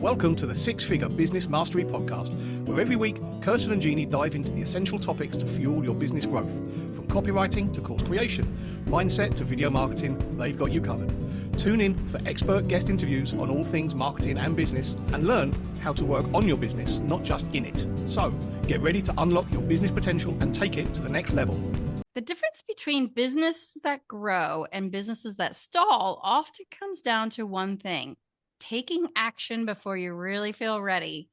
Welcome to the Six Figure Business Mastery Podcast, where every week, Kirsten and Jeanne dive into the essential topics to fuel your business growth. From copywriting to course creation, mindset to video marketing, they've got you covered. Tune in for expert guest interviews on all things marketing and business, and learn how to work on your business, not just in it. So, get ready to unlock your business potential and take it to the next level. The difference between businesses that grow and businesses that stall often comes down to one thing: taking action before you really feel ready.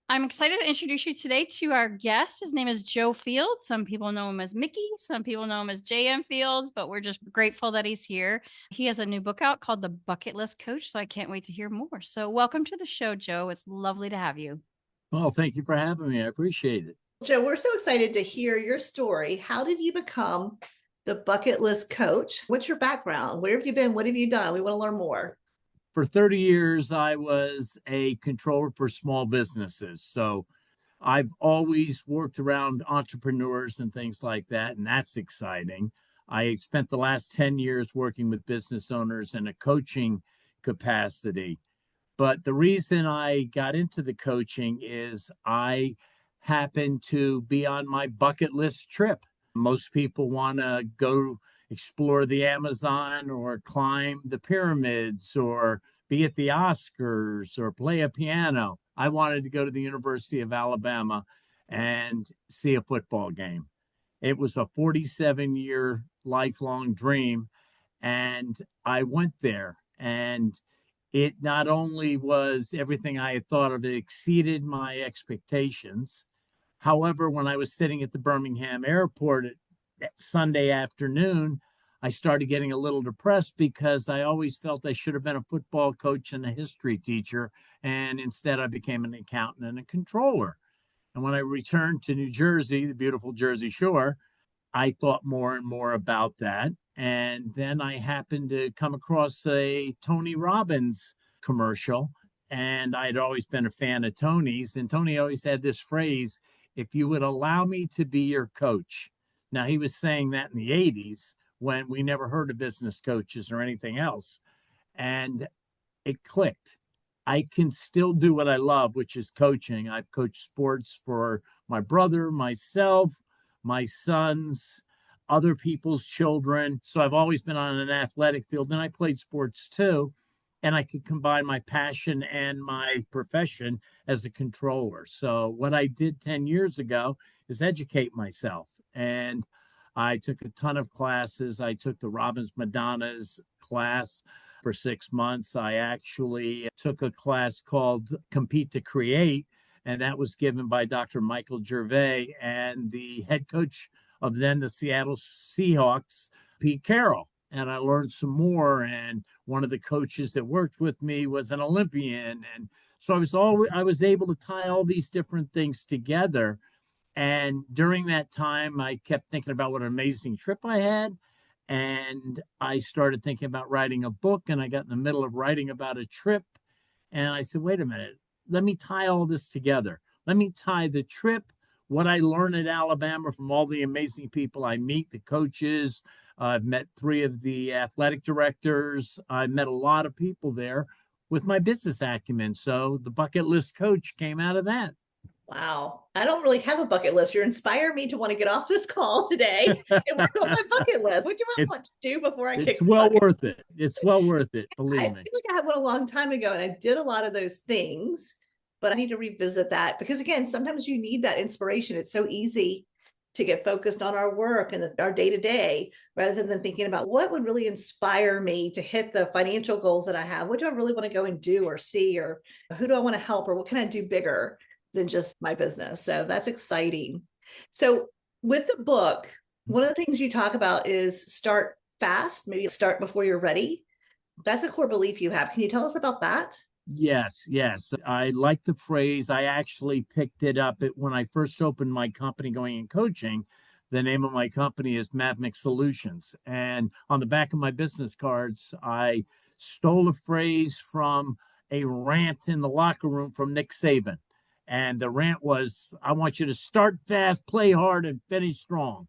I'm excited to introduce you today to our guest. His name is Joe Fields. Some people know him as Mickey. Some people know him as jm.fields, but we're just grateful that he's here. He has a new book out called The Bucket List Coach, so I can't wait to hear more. So welcome to the show, Joe. It's lovely to have you. Well, thank you for having me. I appreciate it. Joe, we're so excited to hear your story. How did you become the bucket list coach? What's your background? Where have you been? What have you done? We want to learn more. For 30 years, I was a controller for small businesses. So I've always worked around entrepreneurs and things like that, and that's exciting. I spent the last 10 years working with business owners in a coaching capacity. But the reason I got into the coaching is I happened to be on my bucket list trip. Most people want to go explore the Amazon or climb the pyramids or be at the Oscars or play a piano. I wanted to go to the University of Alabama and see a football game. It was a 47-year lifelong dream. And I went there, and it not only was everything I had thought of, it exceeded my expectations. However, when I was sitting at the Birmingham airport at Sunday afternoon, I started getting a little depressed because I always felt I should have been a football coach and a history teacher. And instead, I became an accountant and a controller. And when I returned to New Jersey, the beautiful Jersey Shore, I thought more and more about that. And then I happened to come across a Tony Robbins commercial. And I'd always been a fan of Tony's. And Tony always had this phrase, "If you would allow me to be your coach." Now, he was saying that in the 80s when we never heard of business coaches or anything else. And it clicked. I can still do what I love, which is coaching. I've coached sports for my brother, myself, my sons, other people's children. So I've always been on an athletic field, and I played sports too. And I could combine my passion and my profession as a controller. So what I did 10 years ago is educate myself. And I took a ton of classes. I took the Robbins Madonna's class for 6 months. I actually took a class called Compete to Create, and that was given by Dr. Michael Gervais and the head coach of then the Seattle Seahawks, Pete Carroll. And I learned some more. And one of the coaches that worked with me was an Olympian. And so I was able to tie all these different things together. And during that time, I kept thinking about what an amazing trip I had. And I started thinking about writing a book, and I got in the middle of writing about a trip. And I said, wait a minute, let me tie all this together. Let me tie the trip, what I learned at Alabama from all the amazing people I meet, the coaches. I've met 3 of the athletic directors. I met a lot of people there with my business acumen. So the bucket list coach came out of that. Wow. I don't really have a bucket list. You're inspiring me to want to get off this call today and work on my bucket list. What do I want to do before I It's well worth it. It's well worth it. Believe me. I feel like I had one a long time ago, and I did a lot of those things, but I need to revisit that because, again, sometimes you need that inspiration. It's so easy to get focused on our work and our day-to-day rather than thinking about what would really inspire me to hit the financial goals that I have. What do I really want to go and do or see, or who do I want to help, or what can I do bigger than just my business? So that's exciting. So with the book, one of the things you talk about is start fast, maybe start before you're ready. That's a core belief you have. Can you tell us about that? Yes. I like the phrase. I actually picked it up when I first opened my company going in coaching. The name of my company is Mavnick Solutions. And on the back of my business cards, I stole a phrase from a rant in the locker room from Nick Saban. And the rant was, I want you to start fast, play hard, and finish strong.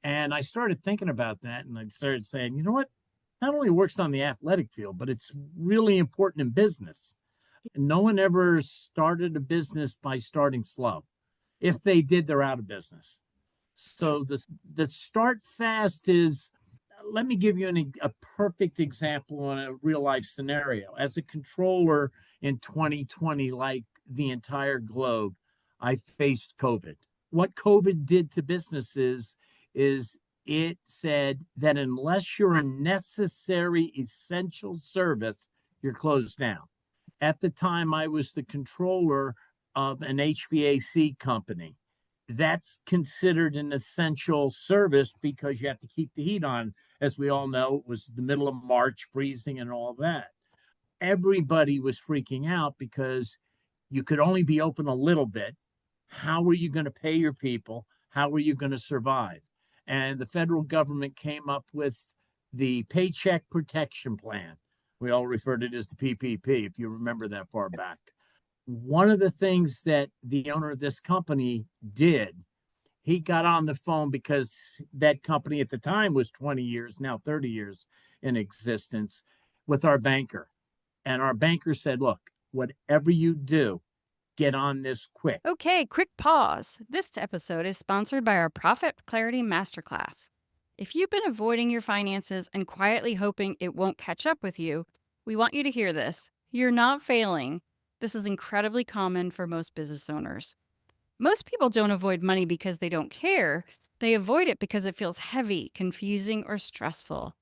And I started thinking about that, and I started saying, you know what? Not only works on the athletic field, but it's really important in business. No one ever started a business by starting slow. If they did, they're out of business. So the start fast is, let me give you a perfect example on a real life scenario. As a controller in 2020, like the entire globe, I faced COVID. What COVID did to businesses is it said that unless you're a necessary essential service, you're closed down. At the time, I was the controller of an HVAC company. That's considered an essential service because you have to keep the heat on. As we all know, it was the middle of March, freezing and all that. Everybody was freaking out because you could only be open a little bit. How are you going to pay your people? How are you going to survive? And the federal government came up with the Paycheck Protection Plan. We all referred to it as the PPP, if you remember that far back. One of the things that the owner of this company did, he got on the phone because that company at the time was 20 years, now 30 years in existence, with our banker. And our banker said, look, whatever you do, get on this quick. Okay, quick pause. This episode is sponsored by our Profit Clarity Masterclass. If you've been avoiding your finances and quietly hoping it won't catch up with you, we want you to hear this. You're not failing. This is incredibly common for most business owners. Most people don't avoid money because they don't care. They avoid it because it feels heavy, confusing, or stressful.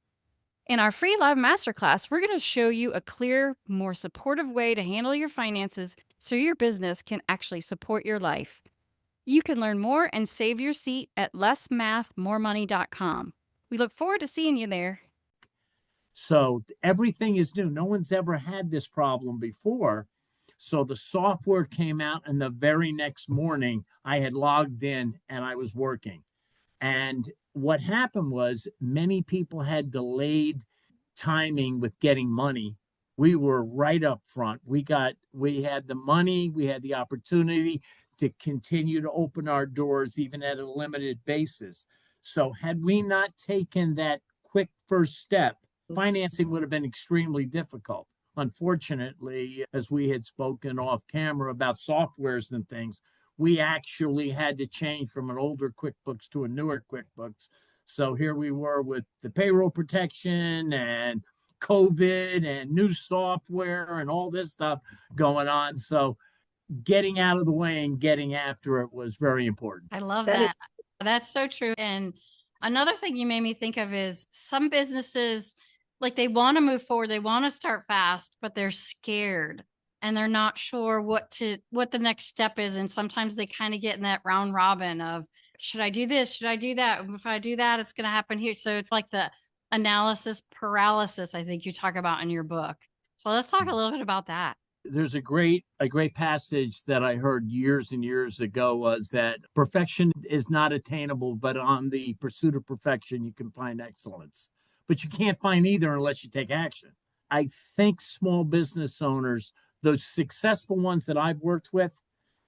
In our free live masterclass, we're going to show you a clear, more supportive way to handle your finances so your business can actually support your life. You can learn more and save your seat at lessmathmoremoney.com. We look forward to seeing you there. So everything is new. No one's ever had this problem before. So the software came out, and the very next morning I had logged in and I was working. And what happened was many people had delayed timing with getting money. We were right up front. We had the money, we had the opportunity to continue to open our doors even at a limited basis. So had we not taken that quick first step, financing would have been extremely difficult. Unfortunately, as we had spoken off camera about softwares and things, we actually had to change from an older QuickBooks to a newer QuickBooks. So here we were with the payroll protection and COVID and new software and all this stuff going on. So getting out of the way and getting after it was very important. I love that. That's so true. And another thing you made me think of is some businesses, like they want to move forward, they want to start fast, but they're scared and they're not sure what the next step is. And sometimes they kind of get in that round robin of, should I do this? Should I do that? If I do that, it's going to happen here. So it's like the analysis paralysis, I think you talk about in your book. So let's talk a little bit about that. There's a great passage that I heard years and years ago, was that perfection is not attainable, but on the pursuit of perfection, you can find excellence. But you can't find either unless you take action. I think small business owners, those successful ones that I've worked with,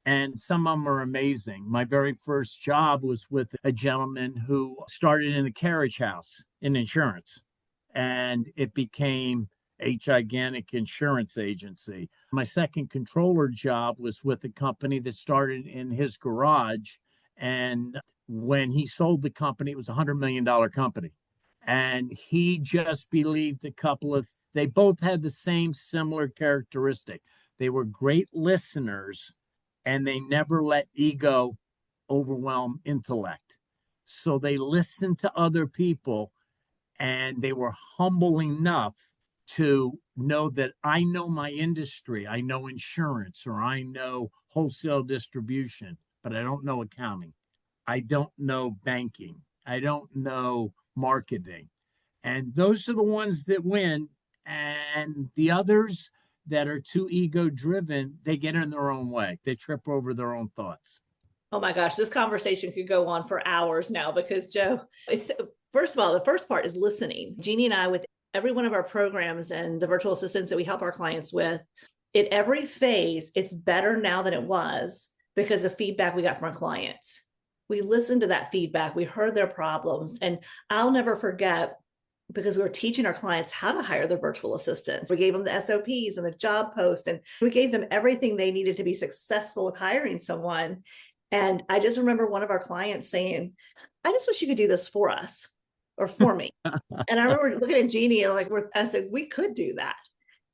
and some of them are amazing. My very first job was with a gentleman who started in a carriage house in insurance, and it became a gigantic insurance agency. My second controller job was with a company that started in his garage. And when he sold the company, it was a $100 million company. And he just believed they both had the same similar characteristic. They were great listeners, and they never let ego overwhelm intellect. So they listened to other people, and they were humble enough to know that I know my industry, I know insurance, or I know wholesale distribution, but I don't know accounting. I don't know banking. I don't know marketing. And those are the ones that win. And the others that are too ego driven, they get in their own way. They trip over their own thoughts. Oh my gosh, this conversation could go on for hours now because Joe, first of all, the first part is listening. Jeanne and I, with every one of our programs and the virtual assistants that we help our clients with, at every phase, it's better now than it was because of feedback we got from our clients. We listened to that feedback. We heard their problems. And I'll never forget because we were teaching our clients how to hire the virtual assistants. We gave them the SOPs and the job post, and we gave them everything they needed to be successful with hiring someone. And I just remember one of our clients saying, I just wish you could do this for us or for me. And I remember looking at Jeanne and like, I said, we could do that.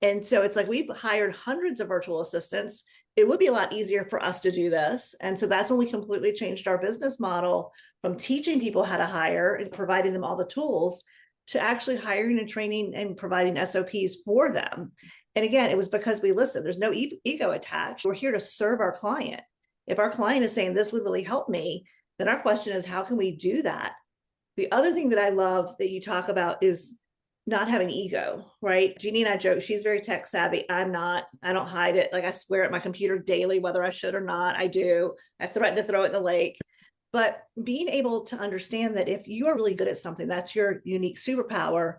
And so it's like, we've hired hundreds of virtual assistants. It would be a lot easier for us to do this. And so that's when we completely changed our business model from teaching people how to hire and providing them all the tools to actually hiring and training and providing SOPs for them. And again, it was because we listened. There's no ego attached. We're here to serve our client. If our client is saying this would really help me, then our question is, how can we do that? The other thing that I love that you talk about is not having ego, right? Jeanne and I joke, she's very tech savvy. I'm not. I don't hide it. Like I swear at my computer daily, whether I should or not, I do. I threaten to throw it in the lake. But being able to understand that if you are really good at something, that's your unique superpower,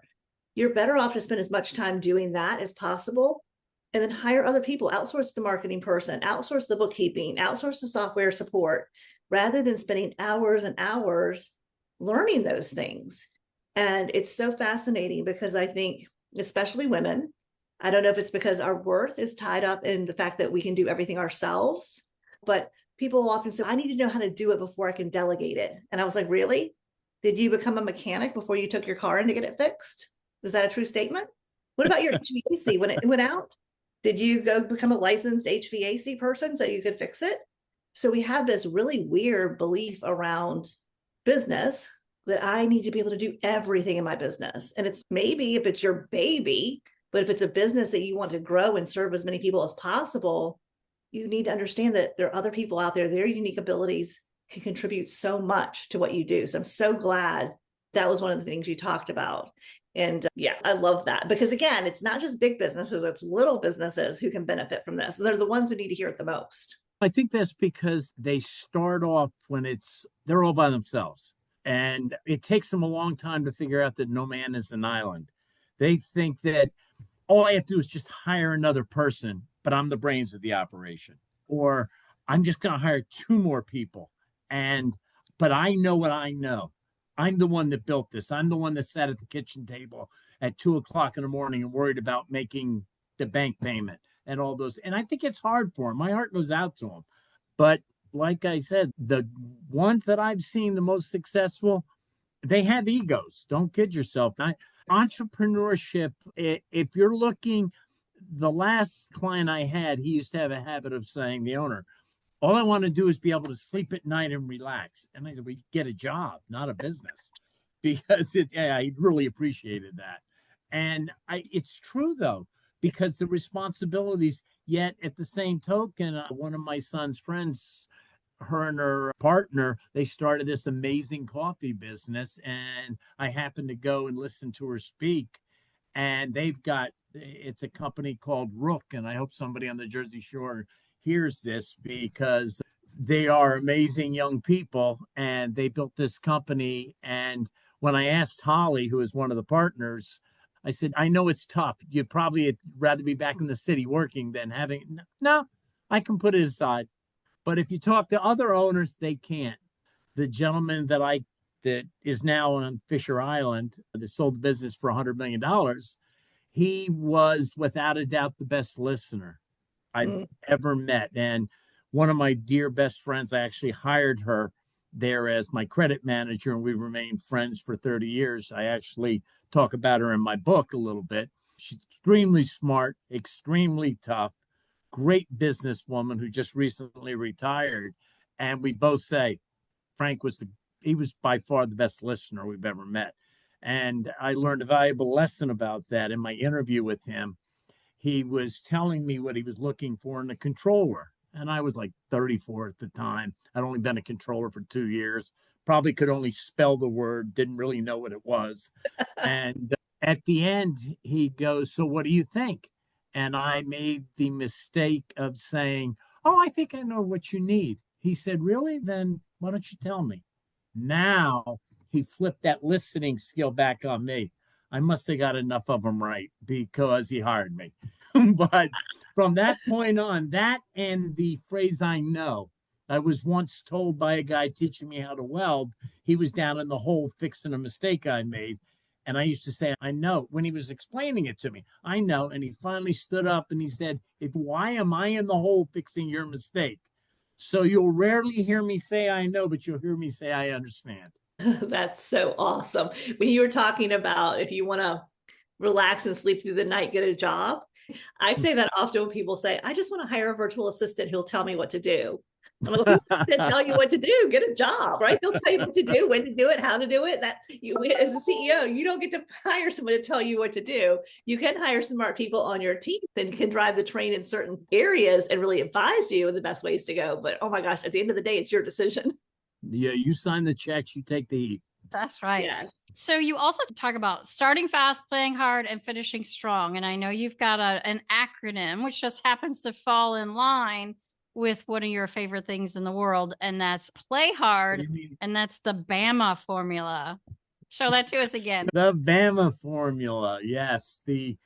you're better off to spend as much time doing that as possible and then hire other people, outsource the marketing person, outsource the bookkeeping, outsource the software support, rather than spending hours and hours learning those things. And it's so fascinating because I think, especially women, I don't know if it's because our worth is tied up in the fact that we can do everything ourselves, but people often say, I need to know how to do it before I can delegate it. And I was like, really? Did you become a mechanic before you took your car in to get it fixed? Is that a true statement? What about your HVAC when it went out? Did you go become a licensed HVAC person so you could fix it? So we have this really weird belief around business that I need to be able to do everything in my business. And it's maybe if it's your baby, but if it's a business that you want to grow and serve as many people as possible, you need to understand that there are other people out there, their unique abilities can contribute so much to what you do. So I'm so glad that was one of the things you talked about. And yeah, I love that because again, it's not just big businesses, it's little businesses who can benefit from this. They're the ones who need to hear it the most. I think that's because they start off when they're all by themselves. And it takes them a long time to figure out that no man is an island. They think that all I have to do is just hire another person, but I'm the brains of the operation. Or I'm just going to hire 2 more people. But I know what I know. I'm the one that built this. I'm the one that sat at the kitchen table at 2:00 in the morning and worried about making the bank payment and all those. And I think it's hard for them. My heart goes out to them. But like I said, the ones that I've seen the most successful, they have egos. Don't kid yourself. Entrepreneurship, if you're looking, the last client I had, he used to have a habit of saying, the owner, all I want to do is be able to sleep at night and relax. And I said, we get a job, not a business, because I really appreciated that. And it's true, though, because the responsibilities, yet at the same token, one of my son's friends, her and her partner, they started this amazing coffee business. And I happened to go and listen to her speak. And it's a company called Rook. And I hope somebody on the Jersey Shore hears this because they are amazing young people and they built this company. And when I asked Holly, who is one of the partners, I said, I know it's tough. You'd probably rather be back in the city working than having, no, I can put it aside. But if you talk to other owners, they can't. The gentleman that is now on Fisher Island that sold the business for $100 million, he was without a doubt the best listener I've ever met. And one of my dear best friends, I actually hired her there as my credit manager, and we remained friends for 30 years. I actually talk about her in my book a little bit. She's extremely smart, extremely tough, great businesswoman who just recently retired. And we both say Frank he was by far the best listener we've ever met. And I learned a valuable lesson about that in my interview with him. He was telling me what he was looking for in a controller. And I was like 34 at the time. I'd only been a controller for 2 years, probably could only spell the word, didn't really know what it was. And at the end, he goes, so what do you think? And I made the mistake of saying, oh, I think I know what you need. He said, really? Then why don't you tell me? Now he flipped that listening skill back on me. I must have got enough of them right because he hired me. But from that point on, that and the phrase I know, I was once told by a guy teaching me how to weld, he was down in the hole fixing a mistake I made. And I used to say, I know, when he was explaining it to me, I know. And he finally stood up and he said, why am I in the hole fixing your mistake? So you'll rarely hear me say I know, but you'll hear me say I understand. That's so awesome. When you were talking about if you want to relax and sleep through the night, get a job, I say that often when people say, I just want to hire a virtual assistant who'll tell me what to do. I'm like, who's going to tell you what to do? Get a job, right? They'll tell you what to do, when to do it, how to do it. That you, as a CEO, you don't get to hire someone to tell you what to do. You can hire smart people on your team and can drive the train in certain areas and really advise you the best ways to go. But oh my gosh, at the end of the day, it's your decision. Yeah, you sign the checks, you take the heat. That's right. Yes. So you also talk about starting fast, playing hard, and finishing strong. And I know you've got an acronym, which just happens to fall in line with one of your favorite things in the world, and that's play hard, and that's the BAMA formula. Show that to us again. The BAMA formula, yes. The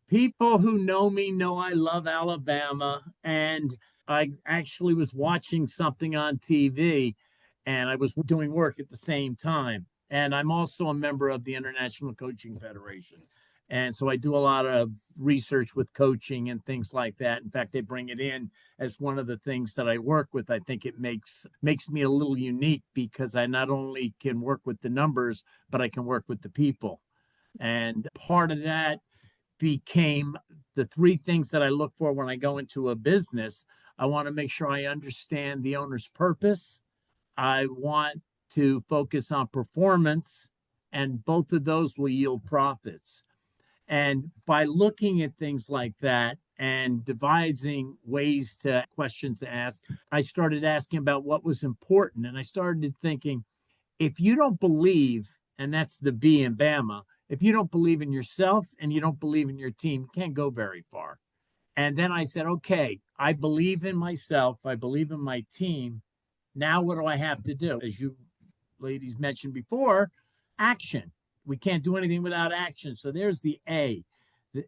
people who know me know I love Alabama, and I actually was watching something on TV, and I was doing work at the same time. And I'm also a member of the International Coaching Federation. And so I do a lot of research with coaching and things like that. In fact, they bring it in as one of the things that I work with. I think it makes me a little unique because I not only can work with the numbers, but I can work with the people. And part of that became the three things that I look for when I go into a business. I want to make sure I understand the owner's purpose. I want to focus on performance, and both of those will yield profits. And by looking at things like that and devising ways to questions to ask, I started asking about what was important. And I started thinking, if you don't believe, and that's the B in BAMA, if you don't believe in yourself and you don't believe in your team, you can't go very far. And then I said, okay, I believe in myself. I believe in my team. Now what do I have to do? As you ladies mentioned before, action. We can't do anything without action. So there's the A.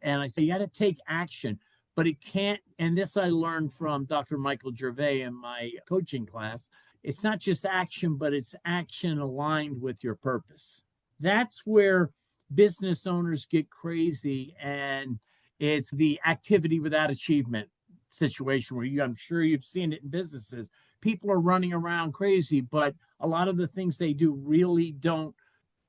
And I say, you got to take action, but it can't. And this I learned from Dr. Michael Gervais in my coaching class. It's not just action, but it's action aligned with your purpose. That's where business owners get crazy. And it's the activity without achievement situation where I'm sure you've seen it in businesses. People are running around crazy, but a lot of the things they do really don't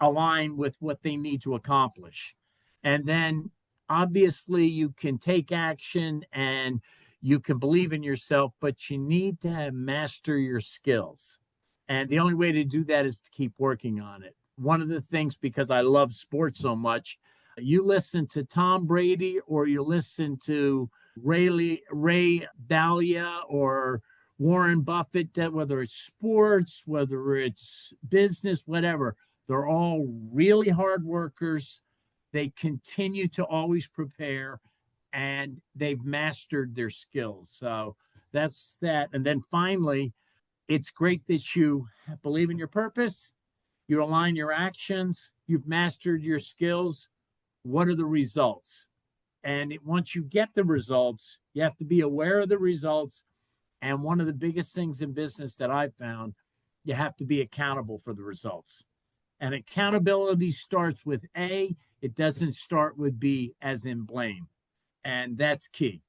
align with what they need to accomplish. And then obviously you can take action and you can believe in yourself, but you need to master your skills. And the only way to do that is to keep working on it. One of the things, because I love sports so much, you listen to Tom Brady or you listen to Ray Dalio or Warren Buffett, whether it's sports, whether it's business, whatever, they're all really hard workers. They continue to always prepare and they've mastered their skills. So that's that. And then finally, it's great that you believe in your purpose, you align your actions, you've mastered your skills. What are the results? And once you get the results, you have to be aware of the results. And one of the biggest things in business that I've found, you have to be accountable for the results. And accountability starts with A, it doesn't start with B, as in blame. And that's key.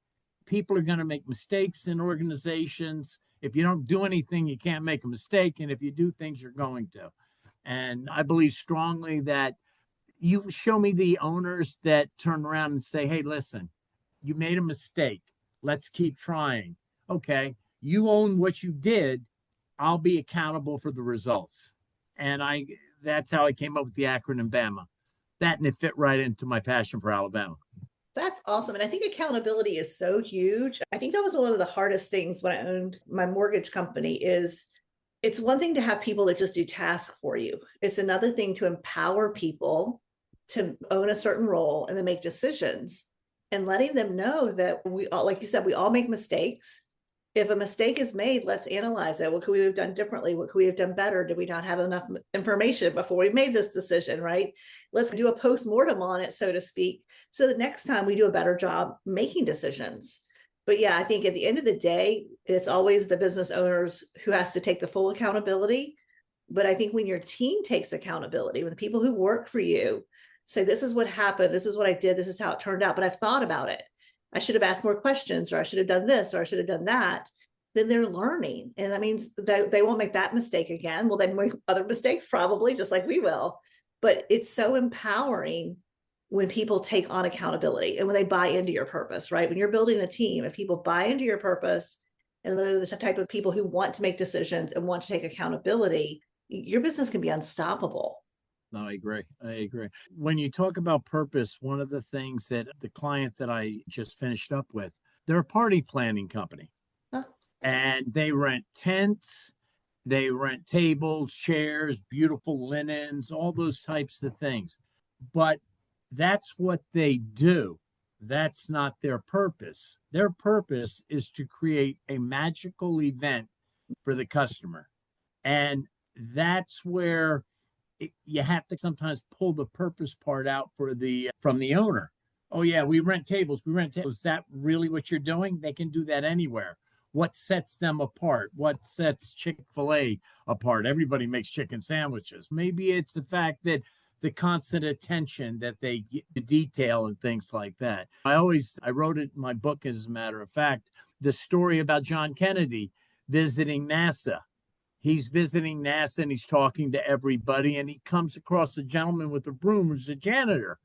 People are going to make mistakes in organizations. If you don't do anything, you can't make a mistake. And if you do things, you're going to. And I believe strongly that you show me the owners that turn around and say, hey, listen, you made a mistake. Let's keep trying. Okay, you own what you did. I'll be accountable for the results. And that's how I came up with the acronym BAMA. That, and it fit right into my passion for Alabama. That's awesome. And I think accountability is so huge. I think that was one of the hardest things when I owned my mortgage company is it's one thing to have people that just do tasks for you. It's another thing to empower people to own a certain role and then make decisions and letting them know that we all, like you said, we all make mistakes. If a mistake is made, let's analyze it. What could we have done differently? What could we have done better? Did we not have enough information before we made this decision, right? Let's do a post-mortem on it, so to speak, so that next time we do a better job making decisions. But yeah, I think at the end of the day, it's always the business owners who has to take the full accountability. But I think when your team takes accountability, with the people who work for you, say, this is what happened, this is what I did, this is how it turned out, but I've thought about it. I should have asked more questions, or I should have done this, or I should have done that. Then they're learning. And that means they won't make that mistake again. Well, they make other mistakes probably, just like we will. But it's so empowering when people take on accountability and when they buy into your purpose, right? When you're building a team, if people buy into your purpose and they're the type of people who want to make decisions and want to take accountability, your business can be unstoppable. No, I agree. When you talk about purpose, one of the things that the client that I just finished up with, they're a party planning company. Huh? And they rent tents, they rent tables, chairs, beautiful linens, all those types of things. But that's what they do. That's not their purpose. Their purpose is to create a magical event for the customer. And that's where you have to sometimes pull the purpose part out from the owner. Oh yeah, we rent tables. Is that really what you're doing? They can do that anywhere. What sets them apart? What sets Chick-fil-A apart? Everybody makes chicken sandwiches. Maybe it's the fact that the constant attention that they get to detail and things like that. I wrote it in my book, as a matter of fact, the story about John Kennedy visiting NASA. He's visiting NASA and he's talking to everybody, and he comes across a gentleman with a broom who's a janitor.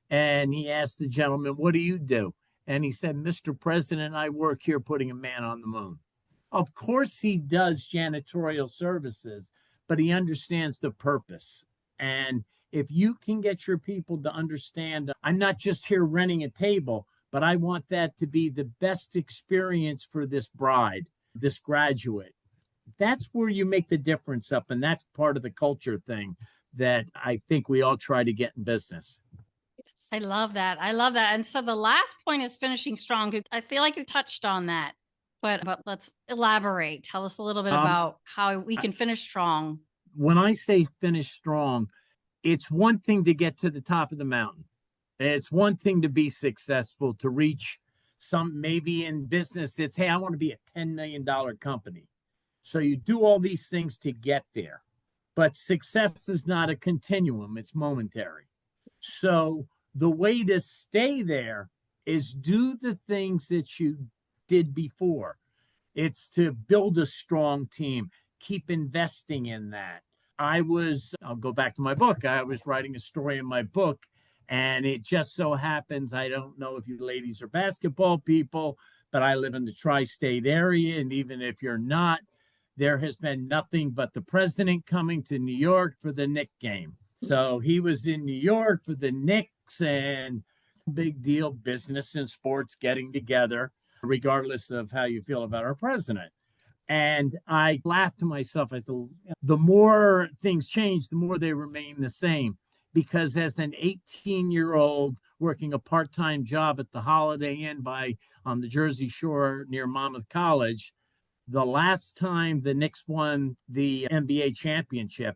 And he asked the gentleman, "What do you do?" And he said, "Mr. President, I work here putting a man on the moon." Of course he does janitorial services, but he understands the purpose. And if you can get your people to understand, I'm not just here renting a table, but I want that to be the best experience for this bride, this graduate. That's where you make the difference up. And that's part of the culture thing that I think we all try to get in business. I love that. And so the last point is finishing strong. I feel like you touched on that, but let's elaborate. Tell us a little bit about how we can finish strong. When I say finish strong, it's one thing to get to the top of the mountain. It's one thing to be successful, to reach maybe in business, it's, hey, I want to be a $10 million company. So you do all these things to get there. But success is not a continuum, it's momentary. So the way to stay there is do the things that you did before. It's to build a strong team, keep investing in that. I'll go back to my book. I was writing a story in my book, and it just so happens, I don't know if you ladies are basketball people, but I live in the tri-state area. And even if you're not, there has been nothing but the president coming to New York for the Knicks game. So he was in New York for the Knicks, and big deal, business and sports getting together, regardless of how you feel about our president. And I laughed to myself. I thought, the more things change, the more they remain the same. Because as an 18-year-old working a part-time job at the Holiday Inn on the Jersey Shore near Monmouth College, the last time the Knicks won the NBA championship,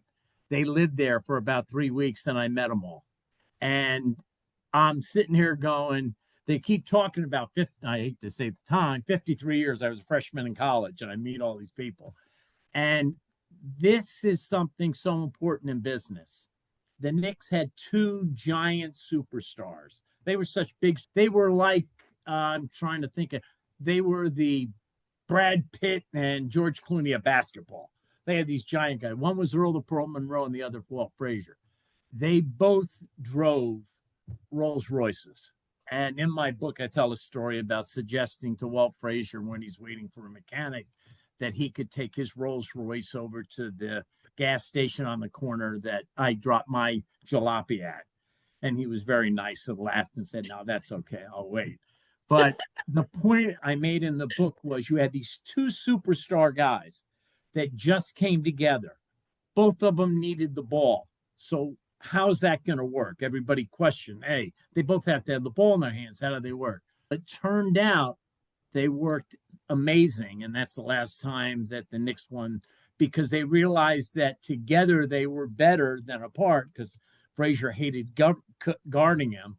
they lived there for about 3 weeks, and I met them all. And I'm sitting here going, they keep talking about, I hate to say the time, 53 years. I was a freshman in college, and I meet all these people. And this is something so important in business. The Knicks had two giant superstars. They were they were like, I'm trying to think they were the Brad Pitt and George Clooney of basketball. They had these giant guys. One was Earl of Pearl Monroe and the other Walt Frazier. They both drove Rolls Royces. And in my book, I tell a story about suggesting to Walt Frazier, when he's waiting for a mechanic, that he could take his Rolls Royce over to the gas station on the corner that I dropped my jalopy at. And he was very nice and laughed and said, "No, that's okay. I'll wait." But the point I made in the book was you had these two superstar guys that just came together. Both of them needed the ball. So how's that going to work? Everybody questioned, hey, they both have to have the ball in their hands. How do they work? It turned out they worked amazing. And that's the last time that the Knicks won, because they realized that together they were better than apart, because Frazier hated guarding him.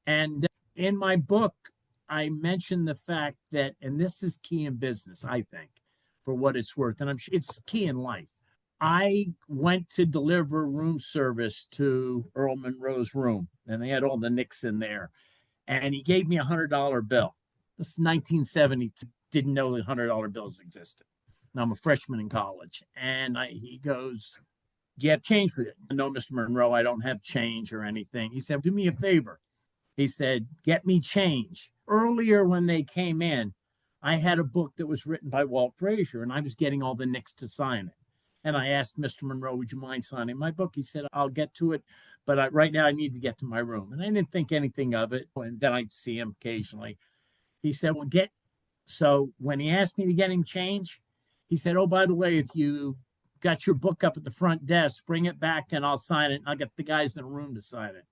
And in my book, I mentioned the fact that, and this is key in business, I think, for what it's worth, and I'm sure it's key in life. I went to deliver room service to Earl Monroe's room. and they had all the nicks in there. And he gave me $100 bill. This is 1972. Didn't know that $100 bills existed. And I'm a freshman in college. And he goes, do you have change for it? No, Mr. Monroe, I don't have change or anything. He said, do me a favor. He said, get me change. Earlier when they came in, I had a book that was written by Walt Frazier, and I was getting all the nicks to sign it. And I asked Mr. Monroe, would you mind signing my book? He said, I'll get to it, but right now I need to get to my room. And I didn't think anything of it. And then I'd see him occasionally. He said, so when he asked me to get him change, he said, oh, by the way, if you got your book up at the front desk, bring it back and I'll sign it. And I'll get the guys in the room to sign it.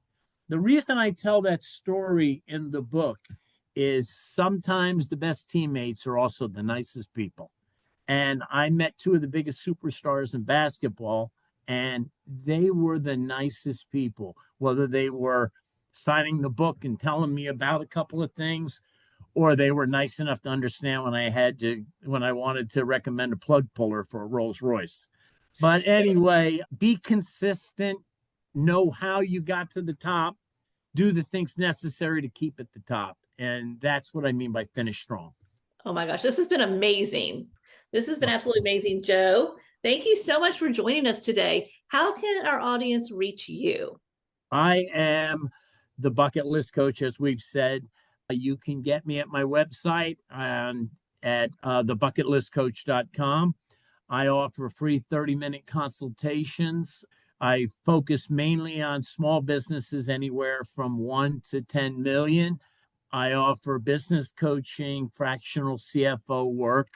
The reason I tell that story in the book is sometimes the best teammates are also the nicest people. And I met two of the biggest superstars in basketball, and they were the nicest people, whether they were signing the book and telling me about a couple of things, or they were nice enough to understand when I wanted to recommend a plug puller for a Rolls Royce. But anyway, be consistent, know how you got to the top, do the things necessary to keep at the top. And that's what I mean by finish strong. Oh my gosh, this has been amazing. This has been absolutely amazing, Joe. Thank you so much for joining us today. How can our audience reach you? I am the bucket list coach, as we've said. You can get me at my website at thebucketlistcoach.com. I offer free 30-minute consultations. I focus mainly on small businesses anywhere from 1 to 10 million. I offer business coaching, fractional CFO work,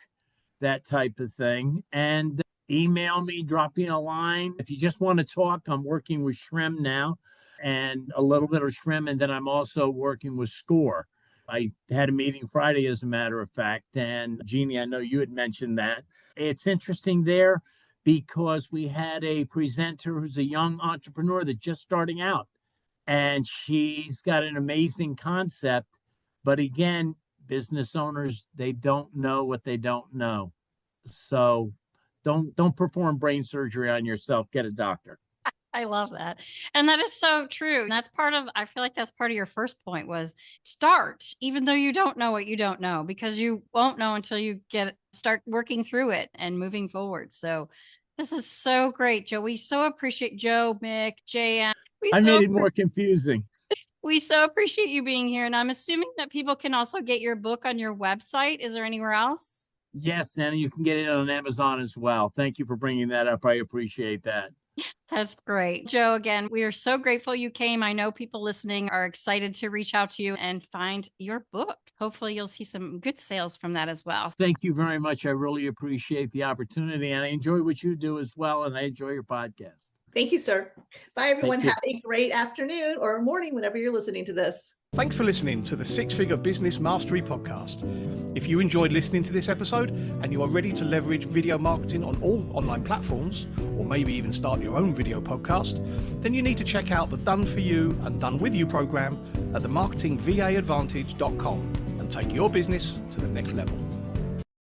that type of thing. And email me, drop me a line. If you just want to talk, I'm working with Shrim now and a little bit of Shrim. And then I'm also working with Score. I had a meeting Friday, as a matter of fact. And Jeanne, I know you had mentioned that. It's interesting there because we had a presenter who's a young entrepreneur that's just starting out. And she's got an amazing concept. But again, business owners, they don't know what they don't know. So don't perform brain surgery on yourself. Get a doctor. I love that. And that is so true. And I feel like that's part of your first point was start, even though you don't know what you don't know, because you won't know until you start working through it and moving forward. So this is so great, Joe. We so appreciate Joe, Mick, JM. I made it more confusing. We so appreciate you being here. And I'm assuming that people can also get your book on your website. Is there anywhere else? Yes, and you can get it on Amazon as well. Thank you for bringing that up. I appreciate that. That's great. Joe, again, we are so grateful you came. I know people listening are excited to reach out to you and find your book. Hopefully you'll see some good sales from that as well. Thank you very much. I really appreciate the opportunity, and I enjoy what you do as well, and I enjoy your podcast. Thank you, sir. Bye, everyone. Have a great afternoon or morning whenever you're listening to this. Thanks for listening to the Six Figure Business Mastery Podcast. If you enjoyed listening to this episode and you are ready to leverage video marketing on all online platforms, or maybe even start your own video podcast, then you need to check out the Done For You and Done With You program at themarketingvaadvantage.com and take your business to the next level.